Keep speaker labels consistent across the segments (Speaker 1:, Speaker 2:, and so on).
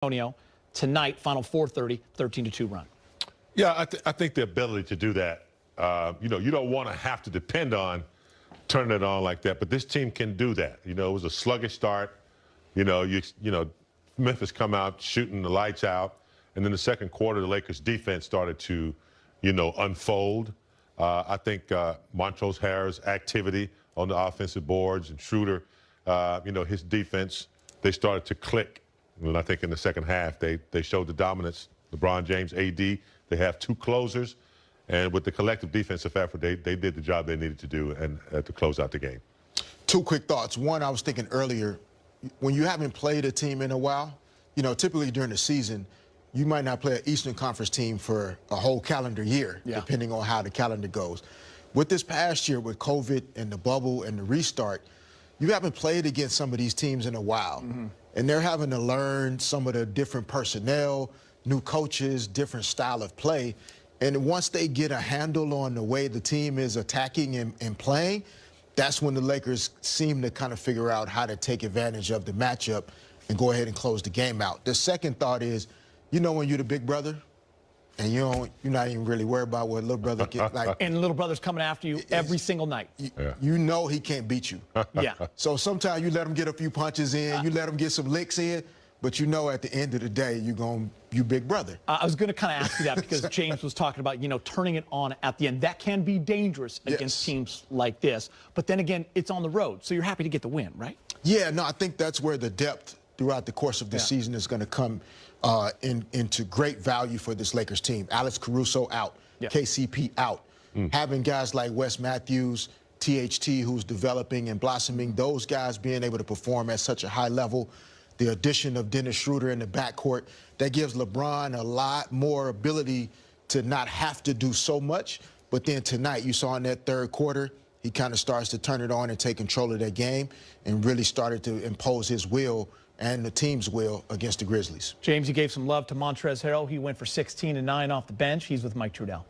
Speaker 1: Antonio tonight, final 4:30, 13-2 run.
Speaker 2: Yeah, I think the ability to do that, you don't want to have to depend on turning it on like that, but this team can do that. It was a sluggish start. Memphis come out shooting the lights out, and then the second quarter, the Lakers defense started to, unfold. I think Montrezl Harrell's activity on the offensive boards and Schroeder, his defense, they started to click. And I think in the second half, they showed the dominance. LeBron James, AD, they have two closers. And with the collective defensive effort, they did the job they needed to do and to close out the game.
Speaker 3: Two quick thoughts. One, I was thinking earlier, when you haven't played a team in a while, typically during the season, you might not play an Eastern Conference team for a whole calendar year, depending on how the calendar goes. With this past year, with COVID and the bubble and the restart, you haven't played against some of these teams in a while. And they're having to learn some of the different personnel, new coaches, different style of play. And once they get a handle on the way the team is attacking and playing, that's when the Lakers seem to kind of figure out how to take advantage of the matchup and go ahead and close the game out. The second thought is, when you're the big brother, and you're not even really worried about what little brother gets like.
Speaker 1: And little brother's coming after you every single night.
Speaker 3: You know he can't beat you.
Speaker 1: Yeah.
Speaker 3: So sometimes you let him get a few punches in, you let him get some licks in, but at the end of the day, you big brother.
Speaker 1: I was going to kind of ask you that because James was talking about, turning it on at the end. That can be dangerous against teams like this. But then again, it's on the road, so you're happy to get the win, right?
Speaker 3: Yeah, no, I think that's where the depth throughout the course of the season is going to come into great value for this Lakers team. Alex Caruso out, KCP out. Having guys like Wes Matthews, THT, who's developing and blossoming, those guys being able to perform at such a high level. The addition of Dennis Schroeder in the backcourt, that gives LeBron a lot more ability to not have to do so much. But then tonight, you saw in that third quarter, he kind of starts to turn it on and take control of that game and really started to impose his will and the team's will against the Grizzlies.
Speaker 1: James, you gave some love to Montrezl Harrell. He went for 16 and 9 off the bench. He's with Mike Trudell.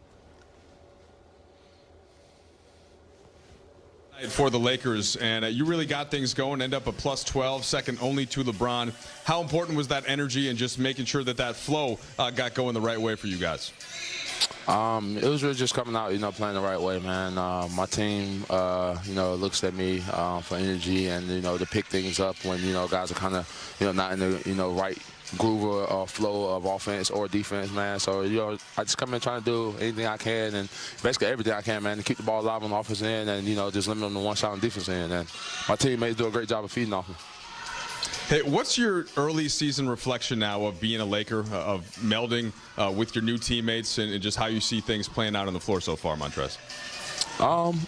Speaker 4: For the Lakers, and you really got things going, end up a plus 12, second only to LeBron. How important was that energy and just making sure that flow got going the right way for you guys?
Speaker 5: It was really just coming out, playing the right way, man. My team, looks at me for energy and, to pick things up when, guys are kind of, not in the, right groove or flow of offense or defense, man. So, I just come in trying to do anything I can and basically everything I can, man, to keep the ball alive on the offensive end and, just limit them to one shot on the defense end. And my teammates do a great job of feeding off me.
Speaker 4: Hey, what's your early season reflection now of being a Laker, of melding with your new teammates and just how you see things playing out on the floor so far, Montrez?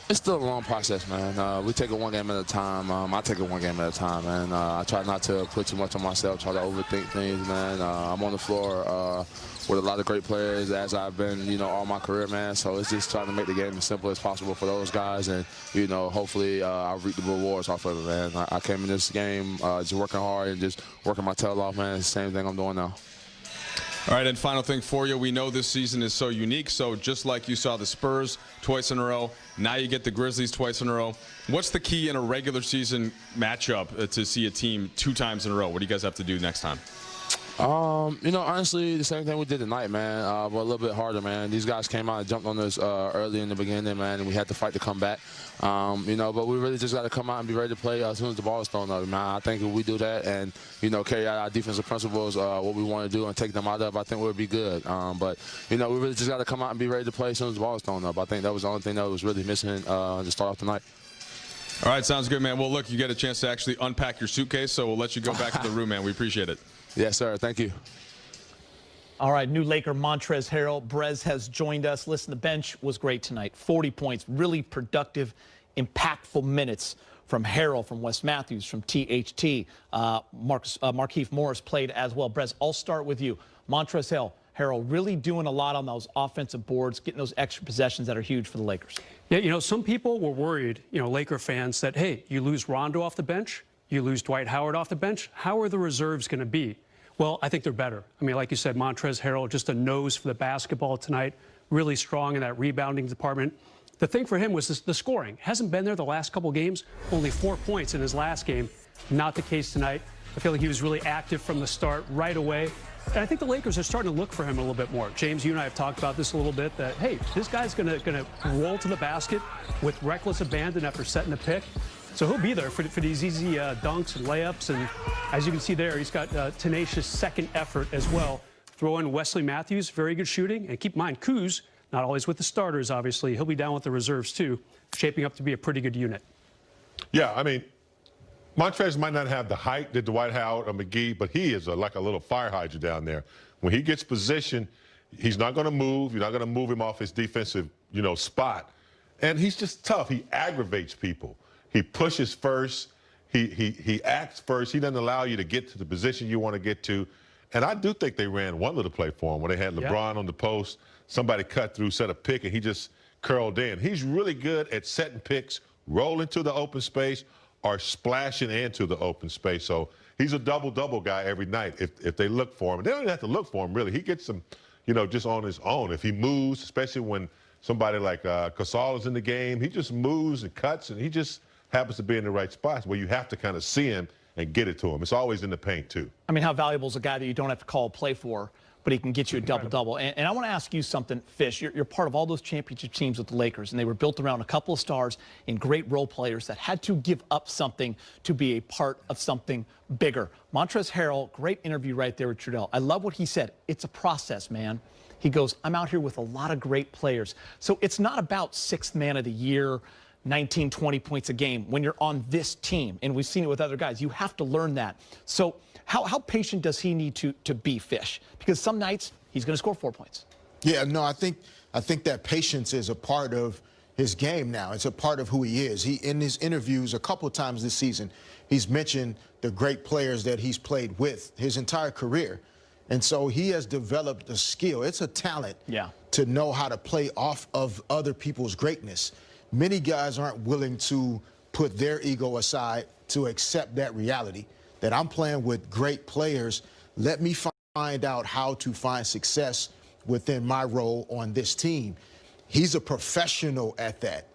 Speaker 5: It's still a long process, man. We take it one game at a time. I take it one game at a time, man. I try not to put too much on myself, try to overthink things, man. I'm on the floor with a lot of great players, as I've been, all my career, man. So it's just trying to make the game as simple as possible for those guys, and, hopefully I'll reap the rewards off of it, man. I came in this game just working hard and just working my tail off, man. It's the same thing I'm doing now.
Speaker 4: All right, and final thing for you. We know this season is so unique, so just like you saw the Spurs twice in a row, now you get the Grizzlies twice in a row. What's the key in a regular season matchup to see a team 2 times in a row? What do you guys have to do next time?
Speaker 5: Honestly, the same thing we did tonight, man, but a little bit harder, man. These guys came out and jumped on us early in the beginning, man, and we had to fight to come back. But we really just got to come out and be ready to play as soon as the ball is thrown up, man. I think if we do that and, carry out our defensive principles, what we want to do and take them out of, I think we'll be good. But we really just got to come out and be ready to play as soon as the ball is thrown up. I think that was the only thing that was really missing to start off tonight.
Speaker 4: All right, sounds good, man. Well, look, you get a chance to actually unpack your suitcase, so we'll let you go back to the room, man. We appreciate it.
Speaker 5: Yes, sir. Thank you.
Speaker 1: All right, new Laker Montrezl Harrell. Brez has joined us. Listen, the bench was great tonight. 40 points, really productive, impactful minutes from Harrell, from Wes Matthews, from THT. Markieff Morris played as well. Brez, I'll start with you. Montrezl Harrell really doing a lot on those offensive boards, getting those extra possessions that are huge for the Lakers.
Speaker 6: Yeah, some people were worried, Laker fans, that, hey, you lose Rondo off the bench, you lose Dwight Howard off the bench. How are the reserves going to be? Well, I think they're better. I mean, like you said, Montrezl Harrell, just a nose for the basketball tonight, really strong in that rebounding department. The thing for him was the scoring. Hasn't been there the last couple games, only 4 points in his last game. Not the case tonight. I feel like he was really active from the start right away. And I think the Lakers are starting to look for him a little bit more. James, you and I have talked about this a little bit, that, hey, this guy's gonna roll to the basket with reckless abandon after setting a pick. So he'll be there for these easy dunks and layups. And as you can see there, he's got tenacious second effort as well. Throw in Wesley Matthews, very good shooting. And keep in mind, Kuz, not always with the starters, obviously. He'll be down with the reserves, too, shaping up to be a pretty good unit.
Speaker 2: Yeah, I mean, Montrez might not have the height that Dwight Howard or McGee, but he is like a little fire hydrant down there. When he gets position, he's not going to move. You're not going to move him off his defensive, spot. And he's just tough. He aggravates people. He pushes first. He acts first. He doesn't allow you to get to the position you want to get to. And I do think they ran one little play for him where they had LeBron on the post. Somebody cut through, set a pick, and he just curled in. He's really good at setting picks, rolling to the open space, or splashing into the open space. So he's a double-double guy every night if they look for him. They don't even have to look for him, really. He gets them, just on his own. If he moves, especially when somebody like Gasol is in the game, he just moves and cuts, and he just happens to be in the right spots where you have to kind of see him and get it to him. It's always in the paint, too.
Speaker 1: I mean, how valuable is a guy that you don't have to call a play for, but he can get you a double-double? And I want to ask you something, Fish. You're part of all those championship teams with the Lakers, and they were built around a couple of stars and great role players that had to give up something to be a part of something bigger. Montrezl Harrell, great interview right there with Trudell. I love what he said. It's a process, man. He goes, I'm out here with a lot of great players. So it's not about sixth man of the year, 19, 20 points a game when you're on this team. And we've seen it with other guys. You have to learn that. So how patient does he need to be, Fish? Because some nights he's going to score 4 points.
Speaker 3: Yeah, no, I think that patience is a part of his game now. It's a part of who he is. He, in his interviews a couple of times this season, he's mentioned the great players that he's played with his entire career. And so he has developed a skill. It's a talent to know how to play off of other people's greatness. Many guys aren't willing to put their ego aside to accept that reality, that I'm playing with great players. Let me find out how to find success within my role on this team. He's a professional at that.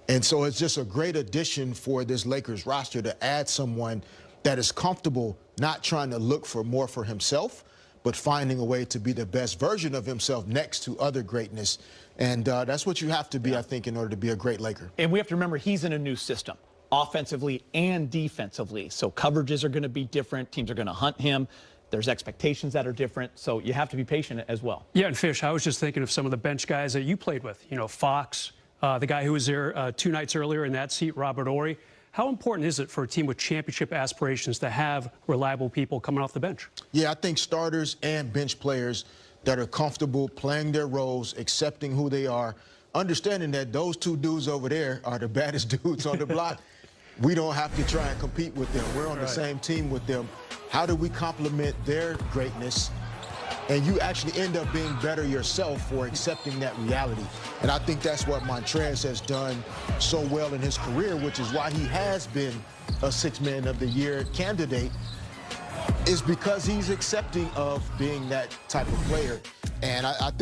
Speaker 3: And so it's just a great addition for this Lakers roster to add someone that is comfortable not trying to look for more for himself, but finding a way to be the best version of himself next to other greatness. And that's what you have to be, I think, in order to be a great Laker.
Speaker 1: And we have to remember he's in a new system, offensively and defensively. So coverages are going to be different. Teams are going to hunt him. There's expectations that are different. So you have to be patient as well.
Speaker 6: Yeah, and Fish, I was just thinking of some of the bench guys that you played with. Fox, the guy who was there 2 nights earlier in that seat, Robert Horry. How important is it for a team with championship aspirations to have reliable people coming off the bench? Yeah,
Speaker 3: I think starters and bench players that are comfortable playing their roles, accepting who they are, understanding that those 2 dudes over there are the baddest dudes on the block. We don't have to try and compete with them. We're on the same team with them. How do we complement their greatness? And you actually end up being better yourself for accepting that reality. And I think that's what Montrez has done so well in his career, which is why he has been a Sixth Man of the Year candidate, is because he's accepting of being that type of player. And I think